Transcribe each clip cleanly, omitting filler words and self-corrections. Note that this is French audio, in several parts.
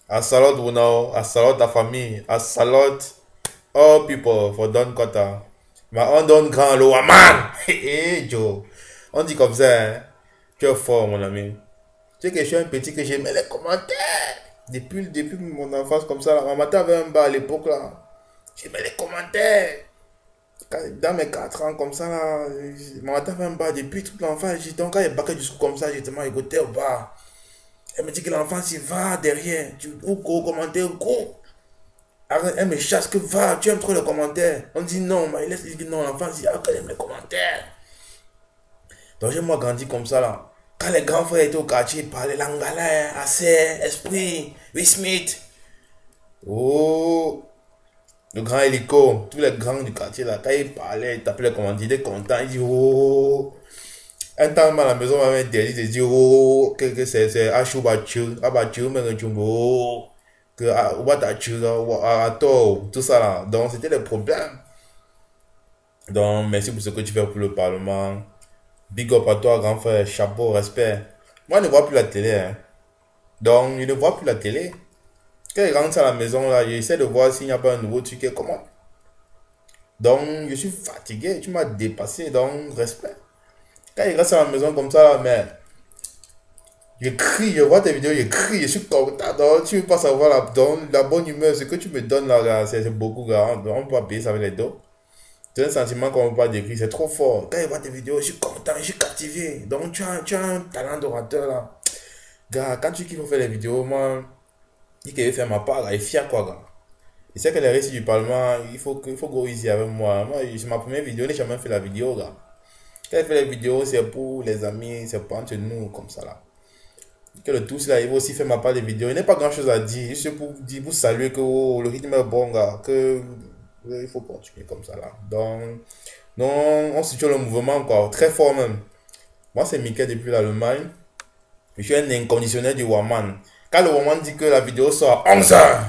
Assalot Runao, Assalot la famille, Assalot all people for Don Kota. Ma on donne grand lo man. Hey Joe. On dit comme ça, hein. Tu es fort mon ami. Tu sais que je suis un petit que j'aimais les commentaires. Depuis mon enfance comme ça, là, ma maman avait un bar à l'époque là. J'aimais les commentaires. Dans mes 4 ans comme ça là, ma maman avait un bar depuis toute l'enfance. Donc quand il baquait du coup comme ça, j'étais mal écouté au bar. Elle me dit que l'enfant s'y va derrière. Tu ou go commentaire go. Elle me chasse que va, tu aimes trop les commentaires. On dit non, mais il laisse dire non, l'enfant dit ah, qu'elle aime les commentaires. Donc j'ai moi grandi comme ça là. Quand les grands frères étaient au quartier, ils parlaient l'angala, assez, esprit, Will Smith. Oh, le grand hélico, tous les grands du quartier là, quand ils parlaient, ils tapaient les commentaires, ils étaient contents, ils disaient oh. Un temps à la maison, on m'avait interdit de dire oh, que c'est Achubachu, Abachu, mais que tu oh, que Watachu, Ato, tout ça là. Donc c'était le problème. Donc merci pour ce que tu fais pour le Parlement. Big up à toi, grand frère, chapeau, respect. Moi, je ne vois plus la télé. Hein. Donc, je ne vois plus la télé. Quand je rentre à la maison, là, j'essaie de voir s'il n'y a pas un nouveau truc. Comment? Donc, je suis fatigué. Tu m'as dépassé. Donc, respect. Quand je reste à la maison comme ça, là, mais je crie, je vois tes vidéos, je crie, je suis content. Donc, tu ne veux pas savoir la bonne humeur. Ce que tu me donnes là, c'est beaucoup, gars. On ne peut pas payer ça avec les dos. C'est un sentiment qu'on ne peut pas décrire, c'est trop fort. Quand je vois tes vidéos, je suis content, je suis captivé. Donc tu as un talent d'orateur là. Gars, quand tu kiffes faire les vidéos, moi, je vais faire ma part, là, et fier quoi, gars. Et c'est que les récits du Parlement, il faut go easy avec moi. Moi, c'est ma première vidéo, je n'ai jamais fait la vidéo, gars. Quand je fais les vidéos, c'est pour les amis, c'est pour entre nous, comme ça là. Que le tous là, il va aussi faire ma part des vidéos. Il n'y a pas grand chose à dire, juste pour dire, pour saluer que oh, le rythme est bon, gars. Que il faut continuer comme ça là. Donc, non, on soutient le mouvement quoi, très fort même. Moi, c'est Mickey depuis l'Allemagne. Je suis un inconditionnel du Waman. Quand le Waman dit que la vidéo sort à 11h,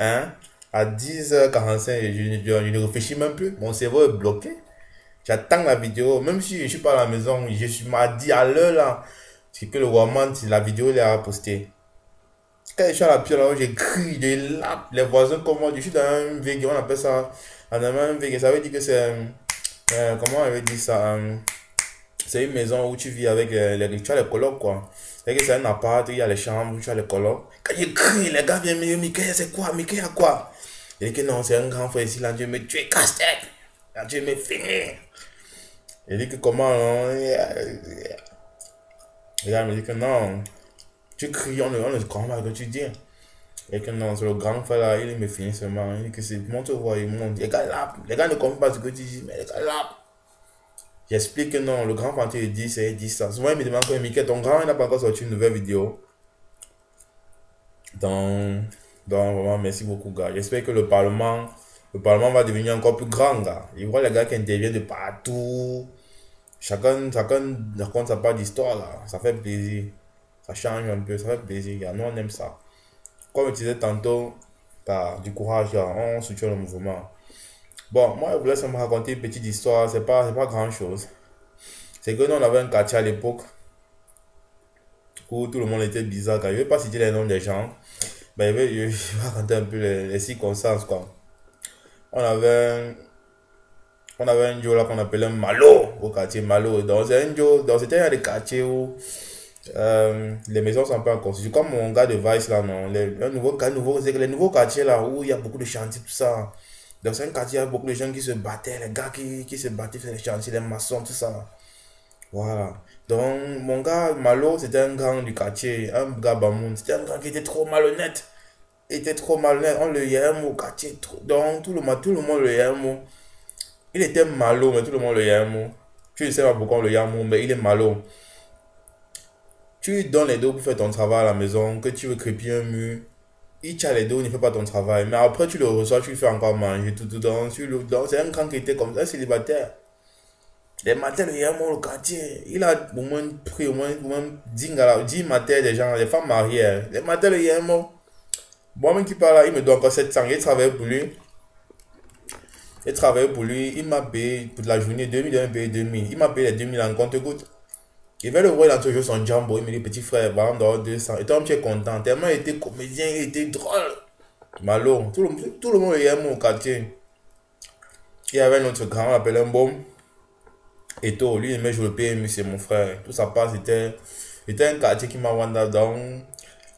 hein, à 10h45, je ne réfléchis même plus. Mon cerveau est bloqué. J'attends la vidéo. Même si je ne suis pas à la maison, je suis m'a dit à l'heure là. C'est que le Waman, la vidéo, il a posté. Quand je suis à la pierre là, je crie, je lappe les voisins comme moi. Je suis dans un VG, on appelle ça en allemand un VG. Ça veut dire que c'est. Comment on avait dit ça? C'est une maison où tu vis avec tu as les colocs quoi. C'est que c'est un appart, il y a les chambres, tu as les colocs. Quand je crie, les gars viennent me dire, Mickey, c'est quoi? Mickey, a quoi? Il dit que non, c'est un grand frère ici, là, Dieu me tue, casse-tête. Là, Dieu me finit. Il dit que comment, non? Les gars me dit que non. Tu cries, on ne comprend pas ce que tu dis. Et que non, c'est le grand frère là, il me finit seulement. Il dit que c'est monte voir, il monte. Les gars là, les gars ne comprennent pas ce que tu dis, mais les gars là. J'explique que non, le grand panthère il dit c'est 10 ça. Souvent il me demande quand Mickey, ton grand il n'a pas encore sorti une nouvelle vidéo. Donc, donc vraiment merci beaucoup gars. J'espère que le Parlement va devenir encore plus grand gars. Il voit les gars qui interviennent de partout. Chacun raconte sa part d'histoire là. Ça fait plaisir. Ça change un peu, ça fait plaisir gars. Nous on aime ça. Comme je disais tantôt, t'as du courage gars. On soutient le mouvement. Bon, moi je voulais seulement raconter une petite histoire. C'est pas grand chose. C'est que nous, on avait un quartier à l'époque où tout le monde était bizarre. Quand je ne vais pas citer les noms des gens, mais je vais raconter un peu les circonstances. Quoi. On avait, on avait un Joe là qu'on appelait Malo au quartier Malo. Donc, c'est un Joe, donc c'était un des quartiers où les maisons sont pas en construction. Comme mon gars de Vice là, non. C'est que les nouveaux quartiers là où il y a beaucoup de chantiers, tout ça. Donc, c'est un quartier où il y a beaucoup de gens qui se battaient, les gars qui se battaient, faisaient les chantiers, les maçons, tout ça. Voilà. Donc, mon gars Malo, c'était un grand du quartier, un gars Bamoun. C'était un gars qui était trop malhonnête. Il était trop malhonnête. On le yam au quartier. Donc, tout le monde le yam. Il était malo, mais tout le monde le yam. Tu ne sais pas pourquoi on le yam, mais il est malo. Tu lui donnes les dos pour faire ton travail à la maison, que tu veux crépier un mur. Il tient les dos, il ne fait pas ton travail. Mais après, tu le reçois, tu lui fais encore manger, tout. Donc, c'est un grand qui était comme ça, un célibataire. Les matins, il y a mon quartier. Il a au moins pris au moins 10 matins des gens, les femmes mariées. Hein. Les matins, il y a un mot. Moi-même qui parle là, il me doit encore 700. Il travaille pour lui. Il travaille pour lui. Il m'a payé pour la journée 2000, il m'a payé 2000. Il m'a payé les 2000 en compte-goutte. Il va le voir, il a toujours son jambo. Il me dit, petit frère, va en dehors 200. Et toi, tu es content. Tellement il était comédien, il était drôle. Malo. Tout le monde le aime au quartier. Il y avait un autre grand, on l'appelait un baume. Et tout, lui, il aimait jouer le PMU, c'est mon frère. Tout ça passe, c'était un quartier qui m'a wanda dans.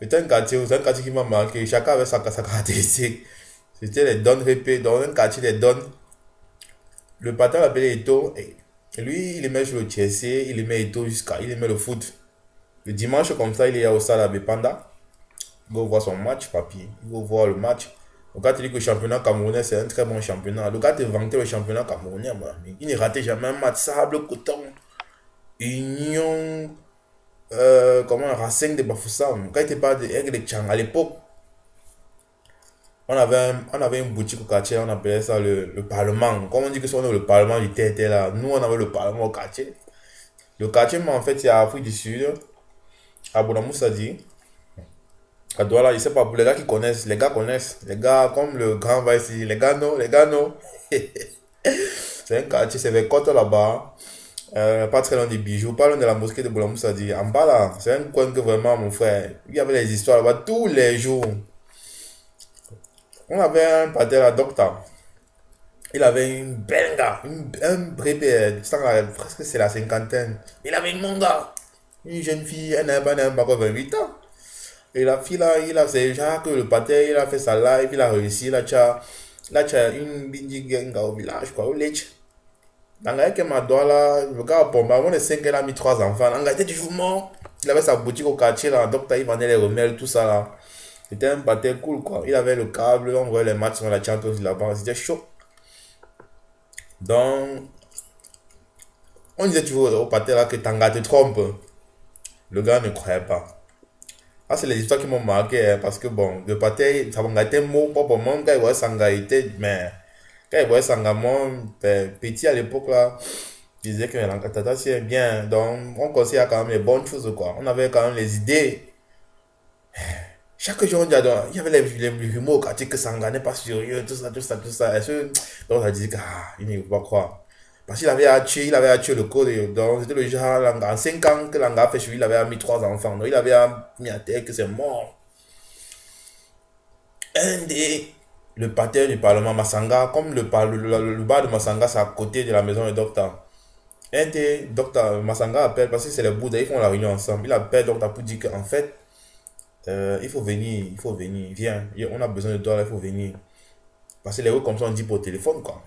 C'est un quartier qui m'a marqué. Chacun avait sa caractéristique. C'était les dons répés. Dans un quartier, les dons. Le patin l'appelait Eto. Et lui, il aimait jouer au Chelsea. Il aimait Eto jusqu'à. Il aimait le foot. Le dimanche, comme ça, il est au stade à Bepanda. Il va voir son match, papy. Il va voir le match. Le gars te dit que le championnat camerounais, c'est un très bon championnat. Le gars te vantait le championnat camerounais, moi. Il ne ratait jamais un match. Sable, coton, Union, comment, Racing de Bafoussam. Quand il était pas de Aigle de Tchang, à l'époque, on avait une boutique au quartier, on appelait ça le Parlement. Comme on dit que c'est le Parlement du TT là, nous on avait le Parlement au quartier. Le quartier, mais en fait, c'est à Afrique du Sud, à Bonamoussadi. À Douala, je sais pas, pour les gars qui connaissent, les gars connaissent. Les gars, comme le grand va ici, les gars non, les gars non. C'est un quartier, c'est vers Koto là-bas. Pas très loin des bijoux, pas loin de la mosquée de Boulamoussadi. En bas là, c'est un coin que vraiment, mon frère, il y avait les histoires là-bas tous les jours. On avait un pater à docteur. Il avait une benga, un bébé, presque c'est la cinquantaine. Il avait une manga, une jeune fille, elle n'avait pas encore 28 ans. Et la fille là, c'est genre que le pater, il a fait sa live, il a réussi, là, tu as une bindi genga au village, quoi, au Lech. L'angaya qui m'a doigt là, le gars, bon, bah, avant les 5, il a mis 3 enfants. L'angaya était toujours mort. Il avait sa boutique au quartier là, docteur, il vendait les remèdes, tout ça là. C'était un pater cool, quoi. Il avait le câble, on voyait les matchs sur la Champions là-bas, c'était chaud. Donc, on disait toujours au pater là que Tanga te trompe. Le gars ne croyait pas. Ah, c'est les histoires qui m'ont marqué, hein, parce que bon, le pater, ça m'a été mot, pas pour moi, quand il voyait Sanga, il était, mais quand il voyait Sanga, moi, petit à l'époque là, il disait que l'Ankatata c'est bien. Donc, on considère quand même les bonnes choses, quoi. On avait quand même les idées. Chaque jour, on disait, il y avait les rumeurs au quartier que Sanga n'est pas sérieux, tout ça, tout ça, tout ça. Donc, on a dit, ah, il ne faut pas croire. Parce il avait tué le code. Donc, c'était le genre, en 5 ans que Langa a fait chez lui, il avait mis 3 enfants. Donc, il avait mis à terre que c'est mort. Un des, le pater du Parlement Massanga, comme le bar de Massanga, c'est à côté de la maison du docteur. Un des docteur Massanga appelle, parce que c'est les Bouddhas, ils font la réunion ensemble. Il appelle le docteur pour dire qu'en fait, il faut venir, viens, on a besoin de toi, là, il faut venir. Parce que les rues comme ça, on dit pour téléphone, quoi.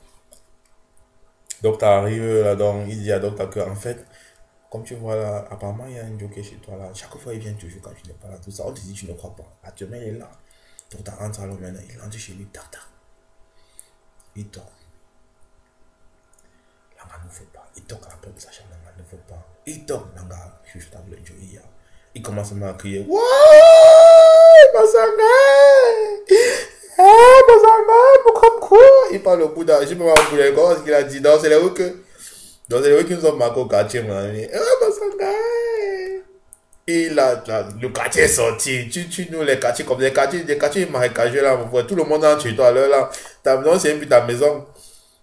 Docteur arrive là-dedans, il dit à docteur que, en fait, comme tu vois là, apparemment, il y a un joker chez toi là. Chaque fois, il vient toujours quand tu n'es pas là, tout ça. On te dit, tu ne crois pas. Actuellement, il est là. Docteur entre alors maintenant, il rentre chez lui, tac, tac. Il toque. Langa ne faut pas. Il toque à la porte de sa chambre, Langa ne faut pas. Il toque, Langa, je suis stable, il commence à crier, ouais, Masanga! Eh, Masanga, pourquoi? Il parle au Bouddha, je ne sais pas comment ce qu'il a dit. Non, c'est les rues que. Donc, c'est les rues qui nous ont marqué au quartier, mon ami. Eh, Masanga! Et là, le quartier est sorti. Tu nous, les quartiers, comme des quartiers marécageux là, mon frère. Tout le monde entre chez toi, là. Ta maison, c'est un peu ta maison.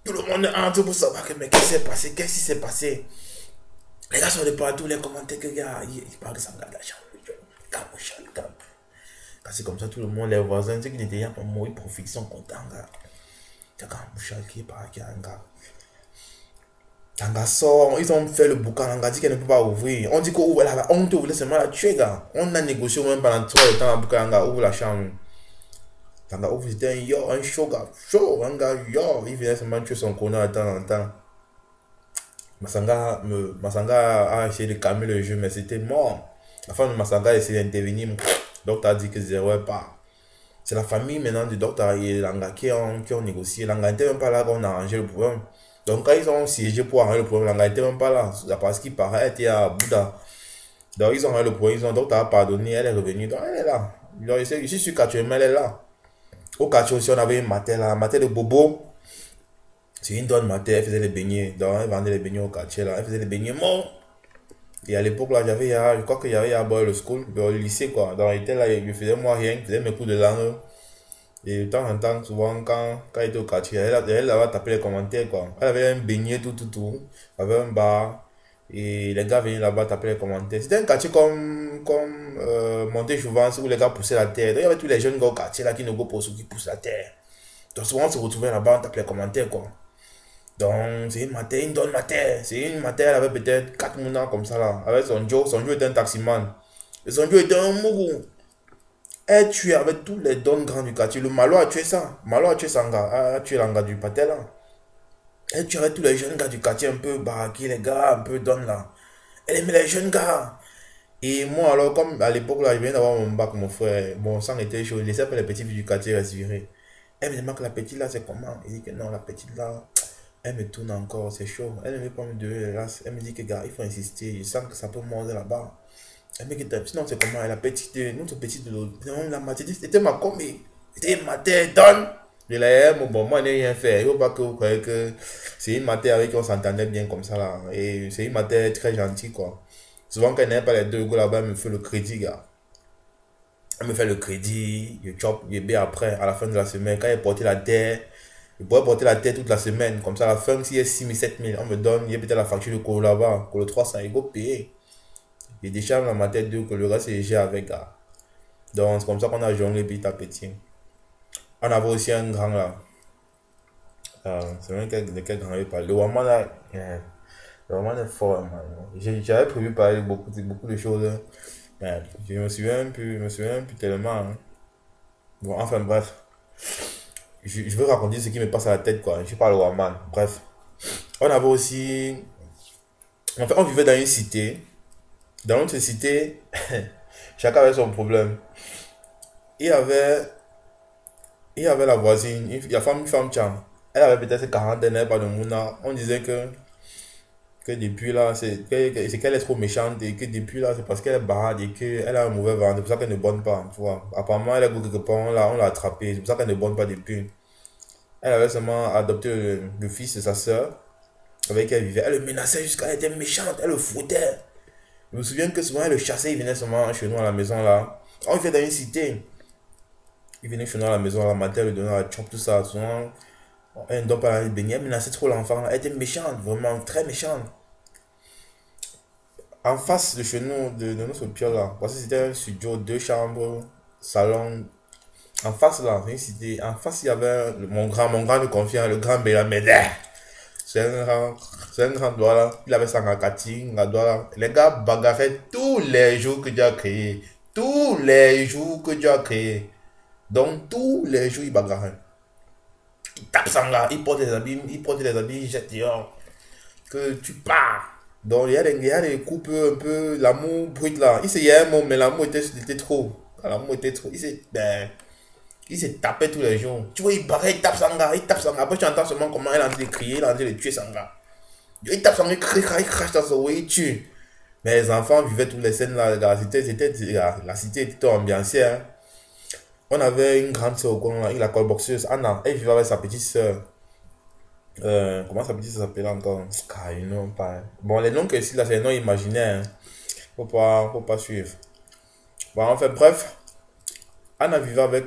Tout le monde entre pour savoir que, mais qu'est-ce qui s'est passé? Qu'est-ce qui s'est passé? Les gars sont de partout, les commentaires que gars, ils parlent de ça, de la chambre. Calme. C'est comme ça, tout le monde, les voisins, ceux qui n'étaient pas morts, ils profitent, ils sont contents, gars. T'as un bouchard qui est par qui, un gars. Tanga sort, ils ont fait le boucan, on a dit qu'elle ne peut pas ouvrir. On dit qu'on ouvre la honte, ouvre seulement la tuer, gars. On a négocié même pendant 3 temps, la boucan, ouvre la chambre. Tanga ouvre, c'était un chaud, gars. Chaud, un gars, il venait seulement tuer son connard de temps en temps. Masanga a essayé de calmer le jeu, mais c'était mort. La femme de Masanga a essayé d'intervenir. Le docteur a dit que zéro est pas. C'est la famille maintenant du docteur et Langa qui ont négocié. Langa n'était même pas là quand on a arrangé le problème. Donc quand ils ont siégé pour arranger le problème, Langa n'était même pas là. Parce qu'il paraît, elle était à Bouddha. Donc ils ont arrangé le problème, le docteur a pardonné, elle est revenue. Donc elle est là. Donc, je suis sûr qu'actuellement elle est là. Au quartier aussi, on avait une matin là, matin de Bobo. C'est une donne matin, elle faisait les beignets. Donc elle vendait les beignets au quartier là, elle faisait les beignets morts. Et à l'époque là, je crois qu'il y avait à boire le school, le lycée quoi. Donc il était là, il faisait moi rien, il faisait mes coups de langue. Et de temps en temps, souvent quand il était au quartier, elle avait tapé les commentaires quoi. Elle avait un beignet tout. Elle avait un bar. Et les gars venaient là-bas taper les commentaires. C'était un quartier comme Monté-Jouvence où les gars poussaient la terre. Donc, il y avait tous les jeunes gars au quartier là qui ne go pas qui poussent la terre. Donc souvent on se retrouvait là-bas, on tapait les commentaires quoi. Donc c'est une matin, une donne matin. C'est une matin, elle avait peut-être 4 mois comme ça là. Avec son Joe était un taximan. Et son Joe était un mougou. Elle tuait avec tous les dons grands du quartier. Le Malo a tué ça. Malo a tué Sanga, a tué l'anga du pâté là. Elle tuait avec tous les jeunes gars du quartier un peu baraqués, les gars un peu don là. Elle aimait les jeunes gars. Et moi alors, comme à l'époque là, je venais d'avoir mon bac, mon frère, mon sang était chaud, je laissais pas les petits filles du quartier respirer. Elle me demande que la petite là c'est comment. Il dit que non, la petite là, elle me tourne encore, c'est chaud. Elle ne veut pas me donner les races. Elle me dit que gars, il faut insister, je sens que ça peut mordre là-bas. Elle me dit que sinon c'est comment. Elle a petite, notre petite de l'autre. La matinée, c'était ma combi. C'était ma tête, donne. Je l'ai dit, bon, moi, je n'ai rien fait. Il ne faut pas que vous croyez que c'est une matière avec qui on s'entendait bien comme ça là. Et c'est une matière très gentille quoi. Souvent, quand elle n'a pas les deux go là-bas, elle me fait le crédit, gars. Elle me fait le crédit, je chop, je paye après, à la fin de la semaine. Quand elle portait la terre, je pourrais porter la terre toute la semaine. Comme ça, à la fin, s'il y a 6 000, 7 000, on me donne, il y a peut-être la facture de Colo là-bas, Colo 300, il faut payer. Je décharge dans ma tête 2 que le reste, c'est léger avec, gars. Donc, c'est comme ça qu'on a jonglé petit à petit. On avait aussi un grand là. C'est même de quel grand il parle. Le Waman là, le Waman est fort, man. J'avais prévu parler de beaucoup de choses. Mais je me souviens plus tellement. Hein. Bon, enfin bref. Je veux raconter ce qui me passe à la tête, quoi. Je parle au Waman. Bref. On avait aussi. En fait, on vivait dans une cité. Dans notre cité, chacun avait son problème. Il y avait, il y avait la voisine, une femme Tchang. Elle avait peut-être 40 ans, elle n'avait pas de mouna. On disait que depuis là, c'est qu'elle est trop méchante et que depuis là, c'est parce qu'elle est barade et qu'elle a un mauvais ventre. C'est pour ça qu'elle ne bonne pas, tu vois. Apparemment, elle a goûté quelque part, on l'a attrapée. C'est pour ça qu'elle ne bonne pas depuis. Elle avait seulement adopté le fils de sa soeur avec qui elle vivait. Elle le menaçait jusqu'à elle était méchante, elle le fouettait. Je me souviens que souvent elle le chassait, il venait seulement chez nous à la maison là. On vivait dans une cité. Il venait chez nous à la maison, la matin, le donnait la chop, tout ça. Souvent, elle ne doit pas aller baigner, elle menaçait trop l'enfant là. Elle était méchante, vraiment très méchante. En face de chez nous, de notre pied là, parce que c'était un studio, 2 chambres, salon. En face là, c'est une cité. En face, il y avait mon grand de confiance, le grand Bélamède. C'est un grand, c'est un grand doigt là. Il avait ça en Cathy, un doigt là. Les gars bagarraient tous les jours que Dieu a créé. Tous les jours que Dieu a créé. Donc, tous les jours, il bagarrait. Il tape ça là, il porte des habits, il jette dehors. Que tu pars. Donc, il y a des coupes un peu, l'amour brut là. Il y a un mot, mais l'amour était trop. L'amour était trop. Il s'est tapé tous les jours. Tu vois, il barrait, il tape Sanga, il tape Sanga. Après, tu entends seulement comment il est en train de crier, il est en train de tuer Sanga. Il tape Sanga, il crache dans son oui, il tue. Mais les enfants vivaient toutes les scènes là. La cité était ambiancée. Hein. On avait une grande soeur au coin là, la colboxeuse, Anna. Elle vivait avec sa petite soeur. Comment sa petite soeur s'appelait encore? Non, pas. Bon, les noms que ici là, c'est les noms imaginaires. Hein. Faut pas suivre. Bon, en fait, bref. Anna vivait avec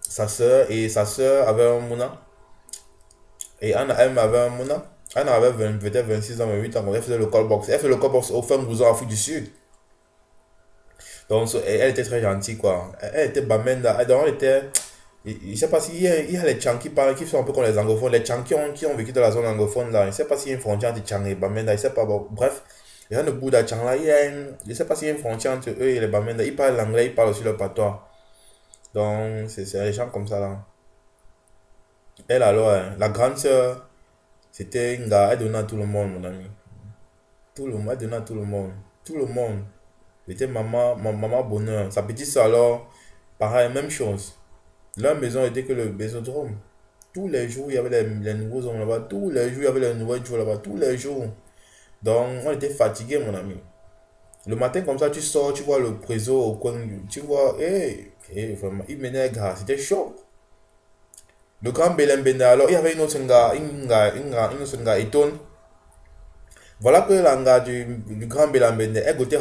sa soeur et sa soeur avait un mouna. Et Anna, elle avait un mouna. Anna avait peut-être 26 ans, 28 ans. Elle faisait le callbox. Elle fait le callbox au Femme Gouzo en Afrique du Sud. Donc, elle était très gentille, quoi. Elle était bamenda. Donc, elle était. Je ne sais pas s'il y a les Tchang qui parlent, qui sont un peu comme les anglophones. Les Tchang qui ont vécu dans la zone anglophone, là. Je ne sais pas s'il y a une frontière entre Tchang et bamenda. Je ne sais pas. Bon, bref. Les gens de Bouddha Tchang, là, je ne sais pas s'il y a une frontière entre eux et les bamenda. Ils parlent l'anglais, ils parlent aussi le patois. Donc, c'est des gens comme ça, là. Elle, alors, hein, la grande sœur, c'était une gars, elle donnait à tout le monde, mon ami. Tout le monde, elle donnait à tout le monde. Tout le monde. C'était maman bonheur. Sa petite sœur, alors, pareil, même chose. Leur maison était que le bésodrome. Tous les jours, il y avait les nouveaux hommes là-bas. Tous les jours, il y avait les nouveaux jours là-bas. Tous les jours. Donc, on était fatigués, mon ami. Le matin, comme ça, tu sors, tu vois le préso au coin. Tu vois, vraiment, il menait gars. C'était chaud. Le grand Belem Benda, alors il y avait une autre gars, Eton. Voilà que la gars du grand Belem Benda, elle goûtait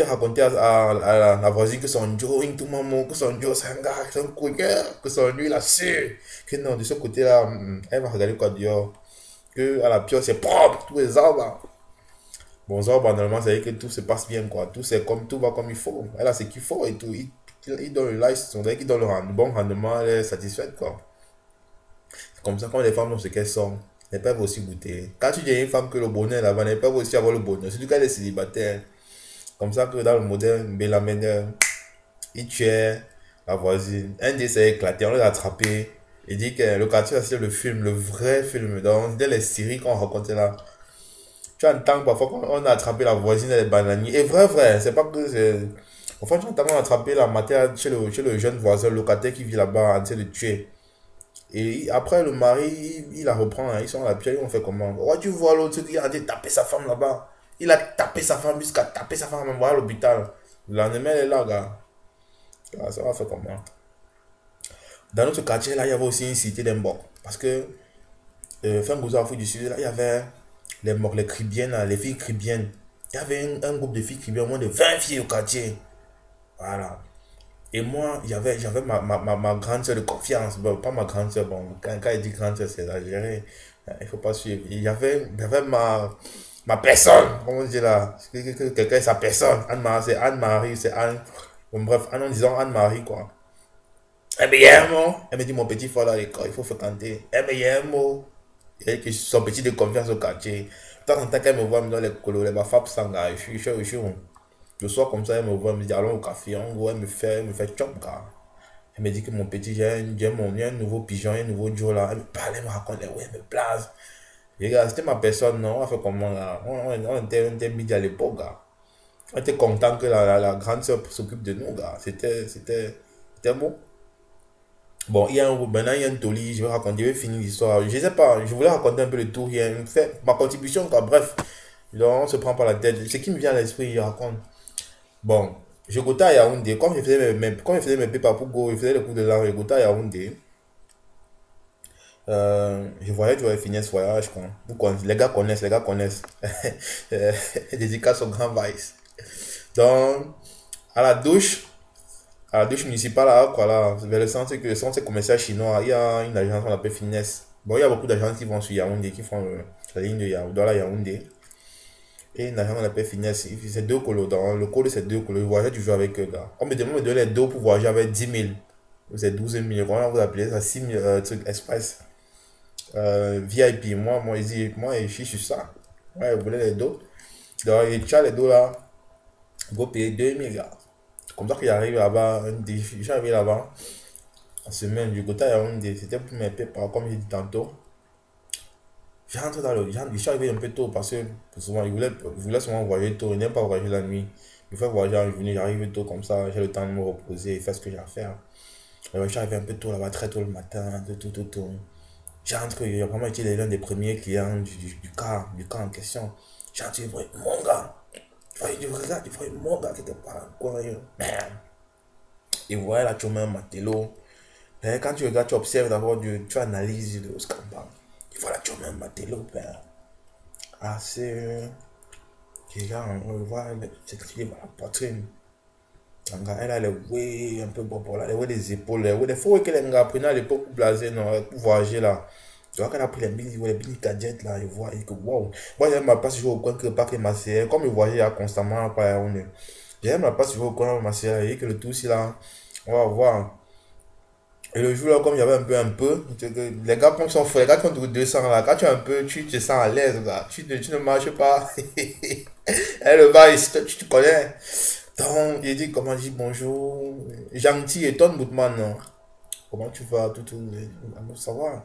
raconter à la voisine que son Joe, tout le monde, que son Joe, c'est un gars, c'est un couilleur, que son lui, là, su. Que non, de ce côté-là, elle va regarder quoi dehors. Que à la pioche, c'est propre, tous les arbres. Bon, ça, banalement, ça veut dire que tout se passe bien, quoi. Tout va comme il faut. Elle a ce qu'il faut et tout. Il donne le life, on dirait qu'il donne le bon rendement, elle est satisfaite, quoi. C'est comme ça, quand les femmes ont ce qu'elles sont, elles peuvent aussi goûter. Quand tu dis à une femme que le bonheur là-bas, elles peuvent aussi avoir le bonheur. Surtout quand elle est célibataire. Comme ça que dans le modèle Bélamène, il tuait la voisine. Un des s'est éclaté, on l'a attrapé. Il dit que le quartier, c'est le film, le vrai film. Donc, dès les séries qu'on racontait là, tu entends parfois qu'on a attrapé la voisine, elle est bananier. Et vrai, c'est pas que c'est. Enfin, tu entends qu'on a attrapé la matière chez le jeune voisin locataire qui vit là-bas en train de tuer. Et après, le mari, il la reprend, hein, ils sont à la pierre, ils ont fait comment? Oh, tu vois l'autre qui a dit taper sa femme là-bas. Il a tapé sa femme jusqu'à taper sa femme, envoyer à l'hôpital. Le lendemain, elle est là, gars. Ah, ça va faire comment? Dans notre quartier, là, il y avait aussi une cité d'Embok. Parce que, fin Gouzo Afrique du Sud, là, il y avait les cribiennes, là, les filles cribiennes. Il y avait un groupe de filles cribiennes, au moins de 20 filles au quartier. Voilà. Et moi, j'avais ma grande soeur de confiance. Bon, pas ma grande soeur, bon, quand il dit grande soeur, c'est exagéré. Il faut pas suivre. Il y avait ma personne, comment on dit là. Quelqu'un est sa personne. Anne-Marie, c'est Anne-Marie, c'est Anne. Bon, bref, en disant Anne-Marie, quoi. Elle me dit un mot. Elle me dit, mon petit frère à l'école, il faut fréquenter. Elle me dit un mot. Et que son petit de confiance au quartier. De temps en temps, qu'elle me voit, elle me donne les colos, les bafapes sang, je suis. Le soir, comme ça, elle me voit, elle me dit, allons au café. En gros, elle me fait chop, gars. Elle me dit que mon petit, j'ai un nouveau pigeon, un nouveau Joe là. Elle me parle, elle me raconte, ouais, elle me place. Et gars, c'était ma personne, non? On a fait comment là? On était midi à l'époque, gars. On était content que la grande soeur s'occupe de nous, gars. C'était bon. Bon, maintenant il y a un toli, je vais raconter, je vais finir l'histoire. Je sais pas, je voulais raconter un peu le tour, il y a fait ma contribution, quoi. Bref. Donc, on se prend pas la tête. Ce qui me vient à l'esprit, je raconte. Bon, je goûtais à Yaoundé. Comme je faisais mes pépas pour go, je faisais le coup de langue, je goûtais à Yaoundé. Je voyais que j'avais fini ce voyage, quoi. Les gars connaissent, les gars connaissent. Dédicace au Grand Vice. Donc, à la douche, à la douche municipale, là, quoi, là, vers le centre commercial chinois, il y a une agence qu'on appelle Finesse. Bon, il y a beaucoup d'agences qui vont sur Yaoundé, qui font la ligne de Yaoundé, la Yaoundé. Et une agence qu'on appelle Finesse, c'est deux colos. Dans le colo, c'est deux colos. Je voyageais toujours avec eux, gars. On me demande de donner les deux pour voyager avec 10 000. C'est 12 000. Comment vous appelez ça? 6 000 trucs express. VIP. Moi, je suis sur ça. Ouais, vous voulez les dos. Donc, tu as les dos là. Go payer 2 000, gars. Comme ça qu'il arrive là-bas. Je suis arrivé là-bas. En semaine, du côté à Yaoundé. C'était pour mes pépins, comme j'ai dit tantôt. J'entre dans le. Je suis arrivé un peu tôt parce que souvent, il voulait souvent voyager tôt. Il n'aime pas voyager la nuit. Il fait voyager en journée. J'arrive tôt comme ça. J'ai le temps de me reposer et faire ce que j'ai à faire. Alors, je suis arrivé un peu tôt là-bas, très tôt le matin. Tout. J'entre. Il a vraiment été l'un des premiers clients du cas en question. J'entre. Il voit mon gars. Il regarde. Il voit mon gars quelque part. Quoi, merde. Il voit là, tu mets un matelot. Mais quand tu regardes, tu observes d'abord, tu analyses le scandale. Il voit là, tu mets un matelot. Ah, c'est. On le voit, cette fille à la poitrine. Elle a les ouais un peu bon là, les ouais des épaules, les ouais des fois que les gars prenaient à l'époque pour blaser, non, pour voyager là. Tu vois qu'elle a pris les billes gadgets là, il voit, il dit que wow. Moi j'aime ma place toujours au coin que pas que ma sœur, comme il voyageait là, constamment, j'aime ma place toujours au coin de ma sœur, et que le tout ici là, on va voir. Et le jour là, comme il y avait un peu, les gars comme sont frais, les gars qui ont 200 là, quand tu es un peu, tu te sens à l'aise là, tu ne marches pas. Et le gars, tu te connais. Donc, il dit comment dit bonjour, gentil et ton Boutman, non? Comment tu vas, tout, ça va.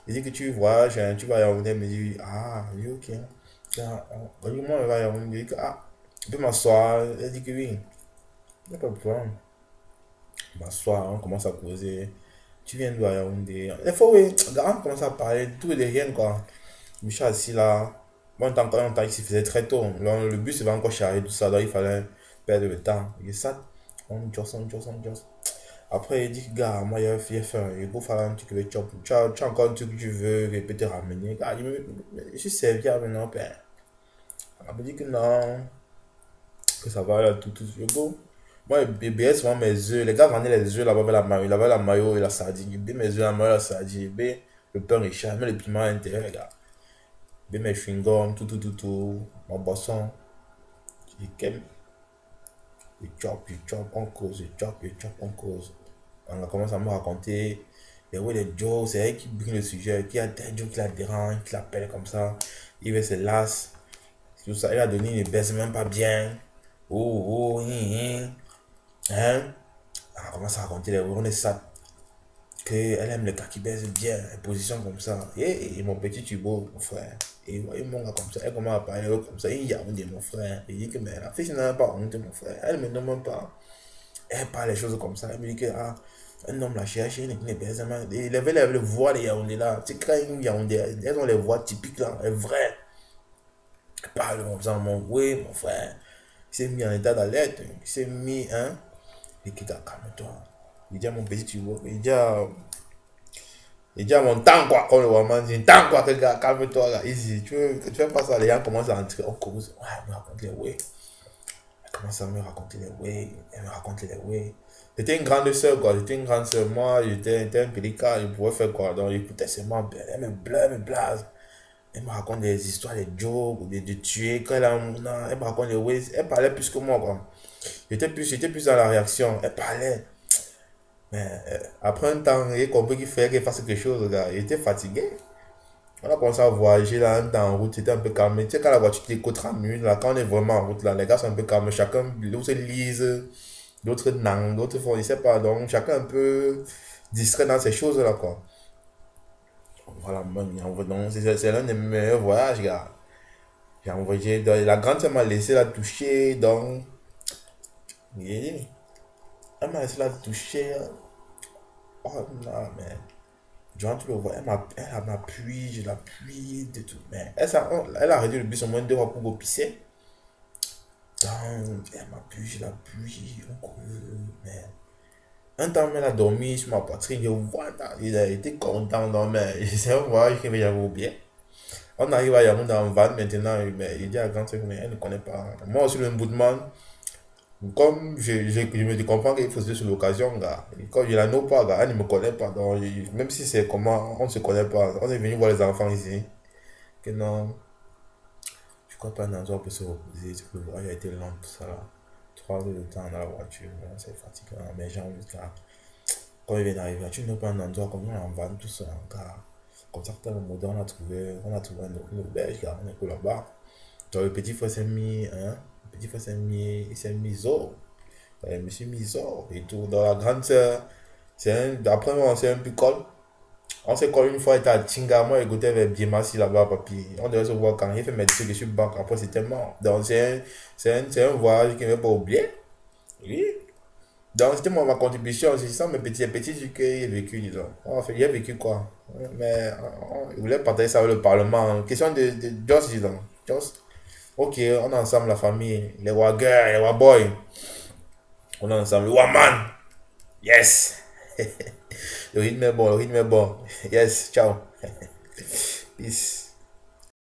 Il dit que tu voyages, hein, tu vas à Yaoundé, il me dit, ah, il dit ok. Ah, moi, je vais à Yaoundé, il dit que, ah, tu peux m'asseoir, il dit que oui, il n'y a pas de problème. M'asseoir, on commence à causer. Tu viens de Yaoundé. Des fois, oui, on commence à parler, tout et de rien, quoi. Je suis assis là. Moi, en tant que il se faisait très tôt. Le bus va encore charger, tout ça, donc il fallait perdre le temps. Et ça, on josse. Après, il dit, gars, moi, il a fait il faut faire un truc avec chop. Tu as encore un truc que tu veux, il peut te ramener. Gars, je suis serviable maintenant, père. On me dit que non, que ça va, là, tout, je go. Moi, il bébé souvent mes œufs. Les gars vendaient les œufs là-bas avec la mayo. Il avait la mayo et la sardine. Il bébé mes œufs, la mayo et la sardine. Il bébé le pain riche, mais le piment à l'intérieur, les gars. bien mes chewing-gums, tout, mon boisson. Je kiffe. Je chop, on cause, je chop, on cause. On a commencé à me raconter les ouais, les jokes, c'est elle qui bring le sujet, qui a des jokes qui la dérange, qui l'appelle comme ça. Il veut se lasse. Tout ça, il a donné, il ne baisse même pas bien. Hein? On commence à raconter les on est ça. Qu'elle aime le gars qui baisse bien, une position comme ça. Et mon petit Thibaut, mon frère. Et voyez mon gars comme ça, elle commence à parler comme ça. Il y a honte mon frère. Il dit que mais la fille n'a pas honte, mon frère. Elle ne me demande pas. Elle parle les choses comme ça. Elle me dit que ah, un homme l'a cherché, il ne baisse jamais. Il avait les voix des Yaoundé là. Tu sais, quand il y a Yaoundé, elles ont les voix typiques là, elles vraies. Elle parle comme ça, oui, mon frère. Il s'est mis en état d'alerte. Il s'est mis, hein. Il dit, calme-toi. Il dit à mon petit Thibaut, il dit à mon temps quoi, comme le Waman dit, temps quoi, que gars, calme-toi là, ici, tu fais pas ça, les gens commencent à entrer, on cause, ouais, elle me raconte les way. Elle commence à me raconter les way, elle me raconte les way. J'étais une grande soeur quoi, j'étais une grande soeur, moi j'étais un pélican, je pouvais faire quoi, donc j'écoutais seulement, elle me blase. Elle me raconte des histoires, des jokes, de tuer, quand elle me raconte les way, elle parlait plus que moi quoi. J'étais plus dans la réaction, elle parlait. Mais après un temps, il a compris qu'il fallait qu'il fasse quelque chose, gars. Il était fatigué. On a commencé à voyager là, un temps en route, c'était un peu calme. Tu sais, quand la voiture qui écoute 30 minutes, là, quand on est vraiment en route, là, les gars sont un peu calmes. Chacun, d'autres lisent, d'autres nang, d'autres font, je sais pas. Donc, chacun un peu distrait dans ces choses-là, quoi. Voilà, donc, c'est l'un des meilleurs voyages, gars. J'ai envoyé, la grande sœur m'a laissé la toucher, donc, elle m'a laissé la toucher. Oh non, mais. Durant tout le voyage, elle m'appuie, je l'appuie, de tout. Mais elle a arrêté le bus au moins 2 fois pour go pisser. Donc, elle m'appuie, je l'appuie, on court. Mais un temps, elle a dormi sur ma poitrine. Je vois, il a été content. Donc, mais c'est un voyage qu'il avait oublié. On arrive à Yaoundé en van maintenant, mais il dit à grand truc, mais elle ne connaît pas. Moi aussi, le Boudman, comme je me comprends qu'il faut se dire sur l'occasion, gars. Et comme je la know pas, gars, elle ne me connaît pas. Donc, même si c'est comment, on ne se connaît pas. On est venu voir les enfants ici. Que non, je crois pas un endroit pour se reposer. Le voyage a été long, tout ça là. 3 heures de temps dans la voiture, c'est fatigant. Mais j'ai envie de gars. Quand il vient d'arriver, tu n'as pas un endroit comme on en van, tout ça, gars. Comme ça, dans le modèle, on a trouvé une auberge, gars. On est que là-bas. Donc, le petit frère s'est mis, hein. Le petit frère s'est mis, il s'est mis zo. Je me suis mis zo et tout. Dans la grande sœur, après, on s'est un peu collé. On s'est collé une fois, il était à Tinga. Moi, j'écoutais avec Biemassi là-bas, papi. On devait se voir quand il fait mes trucs sur le banc. Après, c'était mort. Donc, c'est un voyage qu'il ne va pas oublier. Oui. Donc, c'était ma contribution. C'est ça, mes petits trucs que j'ai vécu, disons. Enfin, j'ai vécu quoi? Mais, il voulait partager ça avec le Parlement. Question de Joss, disons. Joss. Ok, on est ensemble, la famille. Les Wagers, les Waboys. On est ensemble. Le Waman. Yes. Le rythme est bon, le rythme est bon. Yes, ciao. Peace.